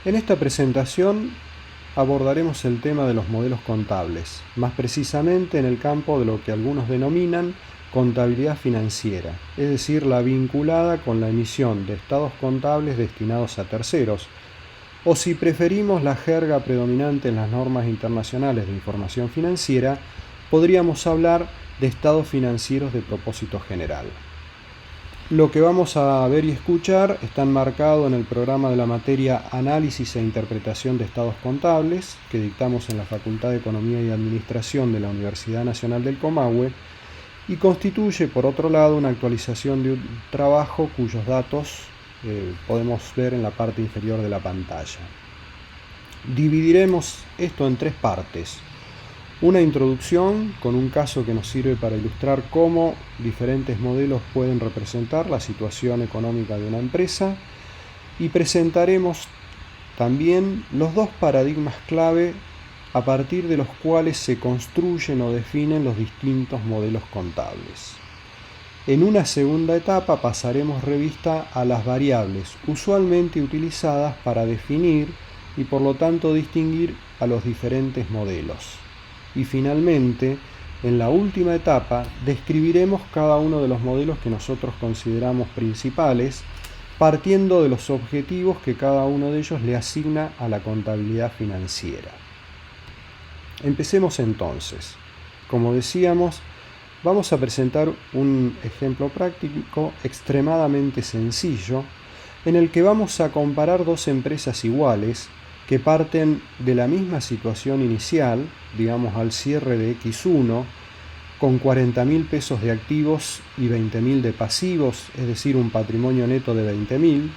En esta presentación abordaremos el tema de los modelos contables, más precisamente en el campo de lo que algunos denominan contabilidad financiera, es decir, la vinculada con la emisión de estados contables destinados a terceros, o si preferimos la jerga predominante en las normas internacionales de información financiera, podríamos hablar de estados financieros de propósito general. Lo que vamos a ver y escuchar está enmarcado en el programa de la materia Análisis e Interpretación de Estados Contables, que dictamos en la Facultad de Economía y Administración de la Universidad Nacional del Comahue, y constituye, por otro lado, una actualización de un trabajo cuyos datos podemos ver en la parte inferior de la pantalla. Dividiremos esto en tres partes. Una introducción con un caso que nos sirve para ilustrar cómo diferentes modelos pueden representar la situación económica de una empresa, y presentaremos también los dos paradigmas clave a partir de los cuales se construyen o definen los distintos modelos contables. En una segunda etapa pasaremos revista a las variables usualmente utilizadas para definir y por lo tanto distinguir a los diferentes modelos. Y finalmente, en la última etapa, describiremos cada uno de los modelos que nosotros consideramos principales, partiendo de los objetivos que cada uno de ellos le asigna a la contabilidad financiera. Empecemos entonces. Como decíamos, vamos a presentar un ejemplo práctico extremadamente sencillo, en el que vamos a comparar dos empresas iguales que parten de la misma situación inicial, digamos al cierre de X1, con 40.000 pesos de activos y 20.000 de pasivos, es decir, un patrimonio neto de 20.000,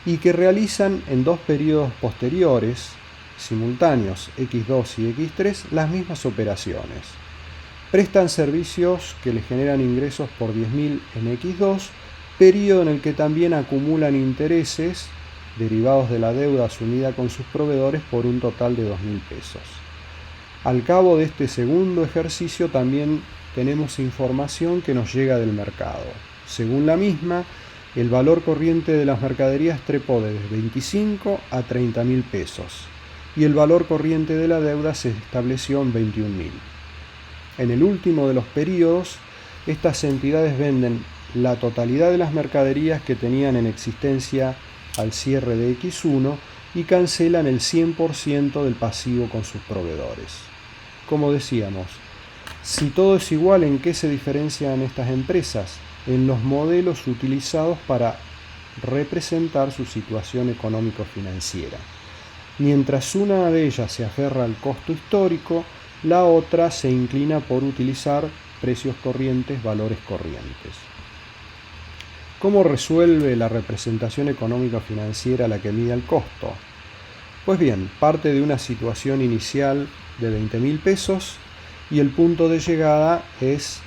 y que realizan en dos periodos posteriores, simultáneos, X2 y X3, las mismas operaciones. Prestan servicios que les generan ingresos por 10.000 en X2, periodo en el que también acumulan intereses derivados de la deuda asumida con sus proveedores por un total de 2.000 pesos. Al cabo de este segundo ejercicio también tenemos información que nos llega del mercado. Según la misma, el valor corriente de las mercaderías trepó desde 25 a 30.000 pesos y el valor corriente de la deuda se estableció en 21.000. En el último de los periodos, estas entidades venden la totalidad de las mercaderías que tenían en existencia al cierre de X1 y cancelan el 100% del pasivo con sus proveedores. Como decíamos, si todo es igual, ¿en qué se diferencian estas empresas? En los modelos utilizados para representar su situación económico-financiera. Mientras una de ellas se aferra al costo histórico, la otra se inclina por utilizar precios corrientes, valores corrientes. ¿Cómo resuelve la representación económico-financiera la que mide el costo? Pues bien, parte de una situación inicial de 20.000 pesos y el punto de llegada es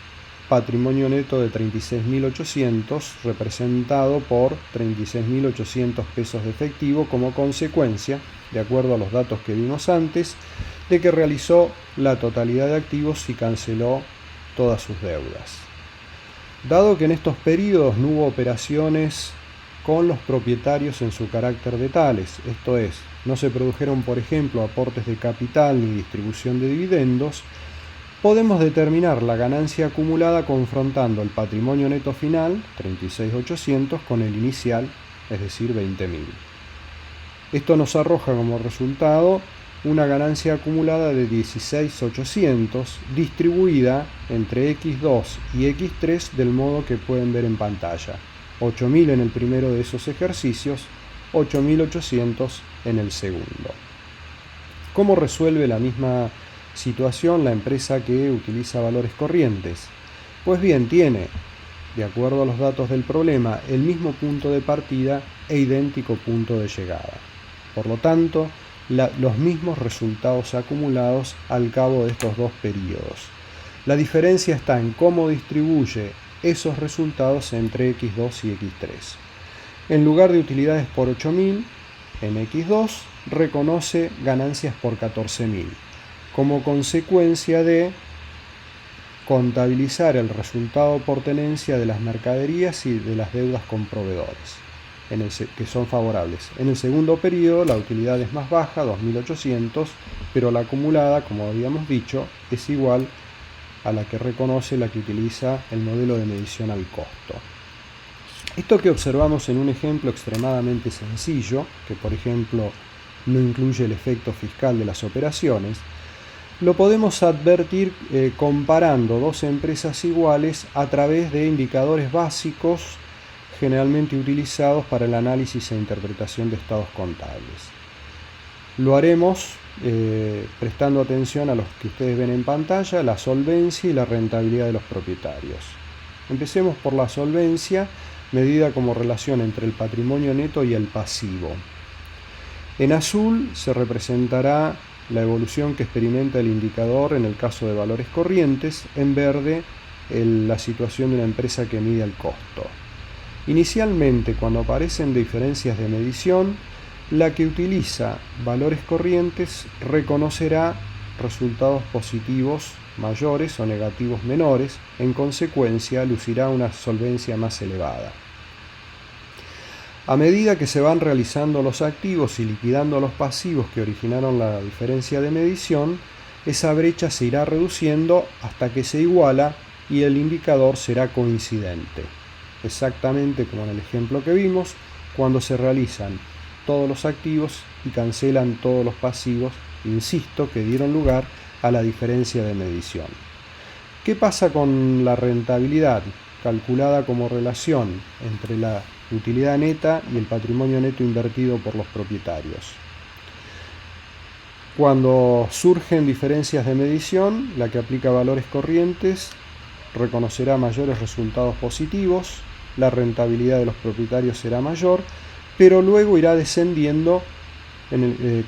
patrimonio neto de 36.800, representado por 36.800 pesos de efectivo como consecuencia, de acuerdo a los datos que vimos antes, de que realizó la totalidad de activos y canceló todas sus deudas. Dado que en estos periodos no hubo operaciones con los propietarios en su carácter de tales, esto es, no se produjeron, por ejemplo, aportes de capital ni distribución de dividendos, podemos determinar la ganancia acumulada confrontando el patrimonio neto final, 36.800, con el inicial, es decir, 20.000. Esto nos arroja como resultado una ganancia acumulada de 16.800 distribuida entre X2 y X3 del modo que pueden ver en pantalla. 8.000 en el primero de esos ejercicios, 8.800 en el segundo. ¿Cómo resuelve la misma situación la empresa que utiliza valores corrientes? Pues bien, tiene, de acuerdo a los datos del problema, el mismo punto de partida e idéntico punto de llegada. Por lo tanto, los mismos resultados acumulados al cabo de estos dos periodos. La diferencia está en cómo distribuye esos resultados entre X2 y X3. En lugar de utilidades por 8.000, en X2 reconoce ganancias por 14.000, como consecuencia de contabilizar el resultado por tenencia de las mercaderías y de las deudas con proveedores. que son favorables. En el segundo periodo la utilidad es más baja, 2.800, pero la acumulada, como habíamos dicho, es igual a la que reconoce la que utiliza el modelo de medición al costo. Esto que observamos en un ejemplo extremadamente sencillo, que por ejemplo no incluye el efecto fiscal de las operaciones, lo podemos advertir comparando dos empresas iguales a través de indicadores básicos generalmente utilizados para el análisis e interpretación de estados contables. Lo haremos prestando atención a los que ustedes ven en pantalla, la solvencia y la rentabilidad de los propietarios. Empecemos por la solvencia, medida como relación entre el patrimonio neto y el pasivo. En azul se representará la evolución que experimenta el indicador en el caso de valores corrientes, en verde la situación de una empresa que mide el costo. Inicialmente, cuando aparecen diferencias de medición, la que utiliza valores corrientes reconocerá resultados positivos mayores o negativos menores, en consecuencia lucirá una solvencia más elevada. A medida que se van realizando los activos y liquidando los pasivos que originaron la diferencia de medición, esa brecha se irá reduciendo hasta que se iguala y el indicador será coincidente. Exactamente como en el ejemplo que vimos, cuando se realizan todos los activos y cancelan todos los pasivos, insisto, que dieron lugar a la diferencia de medición. ¿Qué pasa con la rentabilidad, calculada como relación entre la utilidad neta y el patrimonio neto invertido por los propietarios? Cuando surgen diferencias de medición, la que aplica valores corrientes reconocerá mayores resultados positivos, la rentabilidad de los propietarios será mayor, pero luego irá descendiendo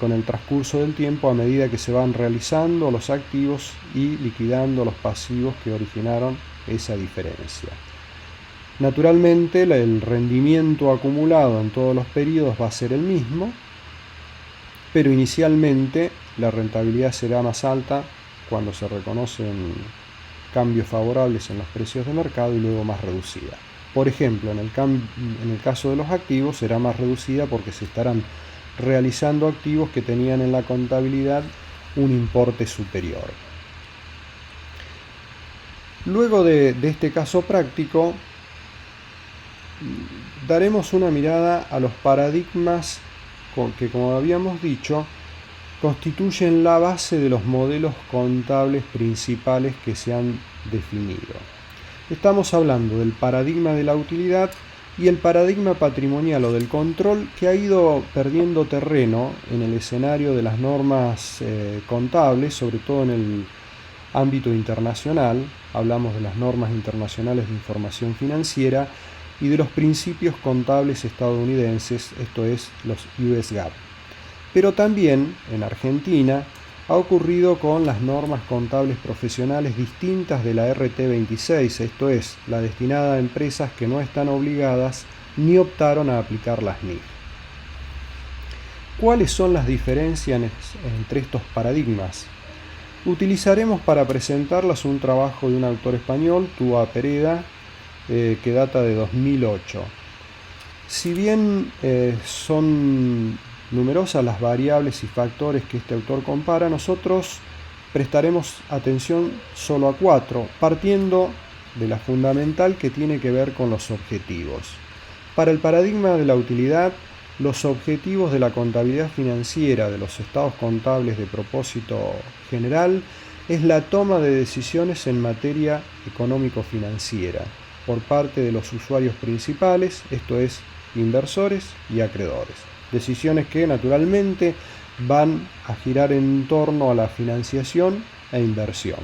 con el transcurso del tiempo a medida que se van realizando los activos y liquidando los pasivos que originaron esa diferencia. Naturalmente, el rendimiento acumulado en todos los periodos va a ser el mismo, pero inicialmente la rentabilidad será más alta cuando se reconocen cambios favorables en los precios de mercado y luego más reducida. Por ejemplo, en el caso de los activos será más reducida porque se estarán realizando activos que tenían en la contabilidad un importe superior. Luego de este caso práctico, daremos una mirada a los paradigmas que, como habíamos dicho, constituyen la base de los modelos contables principales que se han definido. Estamos hablando del paradigma de la utilidad y el paradigma patrimonial o del control, que ha ido perdiendo terreno en el escenario de las normas contables, sobre todo en el ámbito internacional. Hablamos de las normas internacionales de información financiera y de los principios contables estadounidenses, esto es, los US GAAP. Pero también en Argentina ha ocurrido con las normas contables profesionales distintas de la RT26, esto es, la destinada a empresas que no están obligadas ni optaron a aplicar las NIF. ¿Cuáles son las diferencias entre estos paradigmas? Utilizaremos para presentarlas un trabajo de un autor español, Túa Pereda, que data de 2008. Si bien son numerosas las variables y factores que este autor compara, nosotros prestaremos atención solo a 4, partiendo de la fundamental que tiene que ver con los objetivos. Para el paradigma de la utilidad, los objetivos de la contabilidad financiera de los estados contables de propósito general es la toma de decisiones en materia económico-financiera por parte de los usuarios principales, esto es, inversores y acreedores. Decisiones que naturalmente van a girar en torno a la financiación e inversión.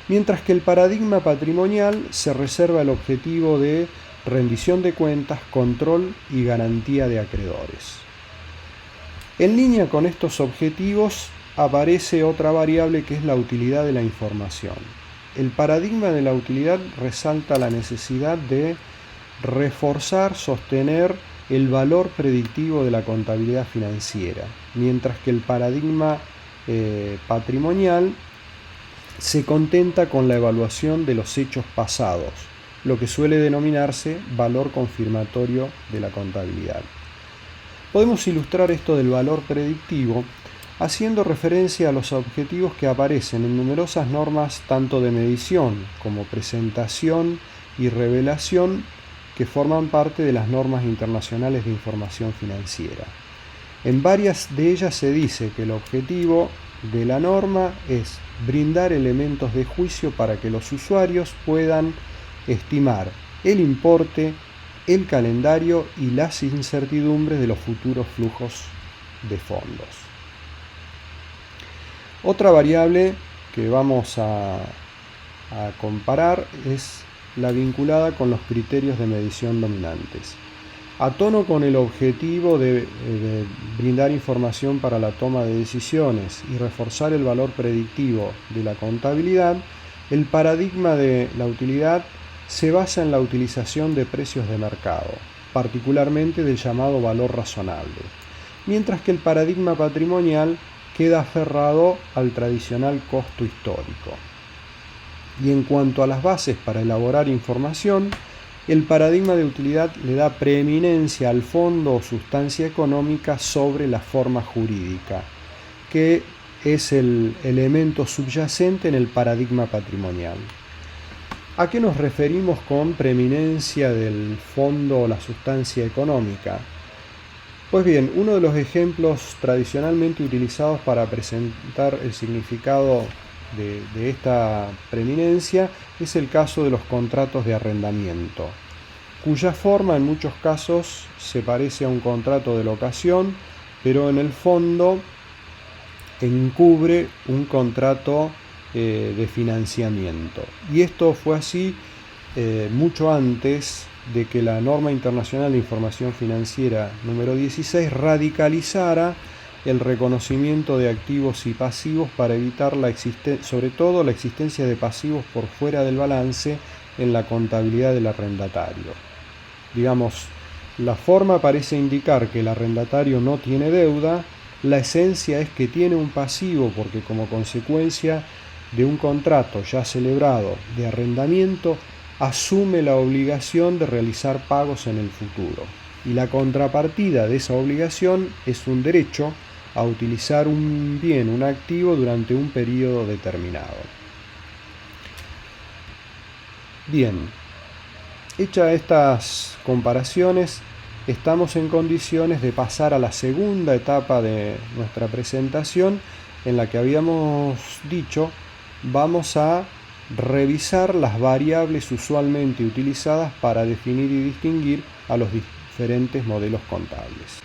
Mientras que el paradigma patrimonial se reserva el objetivo de rendición de cuentas, control y garantía de acreedores. En línea con estos objetivos aparece otra variable que es la utilidad de la información. El paradigma de la utilidad resalta la necesidad de reforzar, sostener el valor predictivo de la contabilidad financiera, mientras que el paradigma patrimonial se contenta con la evaluación de los hechos pasados, lo que suele denominarse valor confirmatorio de la contabilidad. Podemos ilustrar esto del valor predictivo haciendo referencia a los objetivos que aparecen en numerosas normas tanto de medición como presentación y revelación que forman parte de las normas internacionales de información financiera. En varias de ellas se dice que el objetivo de la norma es brindar elementos de juicio para que los usuarios puedan estimar el importe, el calendario y las incertidumbres de los futuros flujos de fondos. Otra variable que vamos a comparar es la vinculada con los criterios de medición dominantes. A tono con el objetivo de brindar información para la toma de decisiones y reforzar el valor predictivo de la contabilidad, el paradigma de la utilidad se basa en la utilización de precios de mercado, particularmente del llamado valor razonable, mientras que el paradigma patrimonial queda aferrado al tradicional costo histórico. Y en cuanto a las bases para elaborar información, el paradigma de utilidad le da preeminencia al fondo o sustancia económica sobre la forma jurídica, que es el elemento subyacente en el paradigma patrimonial. ¿A qué nos referimos con preeminencia del fondo o la sustancia económica? Pues bien, uno de los ejemplos tradicionalmente utilizados para presentar el significado de esta preeminencia es el caso de los contratos de arrendamiento, cuya forma en muchos casos se parece a un contrato de locación, pero en el fondo encubre un contrato de financiamiento. Y esto fue así mucho antes de que la Norma Internacional de Información Financiera número 16 radicalizara el reconocimiento de activos y pasivos para evitar sobre todo la existencia de pasivos por fuera del balance en la contabilidad del arrendatario. Digamos, la forma parece indicar que el arrendatario no tiene deuda, la esencia es que tiene un pasivo porque como consecuencia de un contrato ya celebrado de arrendamiento asume la obligación de realizar pagos en el futuro. Y la contrapartida de esa obligación es un derecho a utilizar un bien, un activo, durante un periodo determinado. Bien, hechas estas comparaciones, estamos en condiciones de pasar a la segunda etapa de nuestra presentación, en la que habíamos dicho, vamos a revisar las variables usualmente utilizadas para definir y distinguir a los diferentes modelos contables.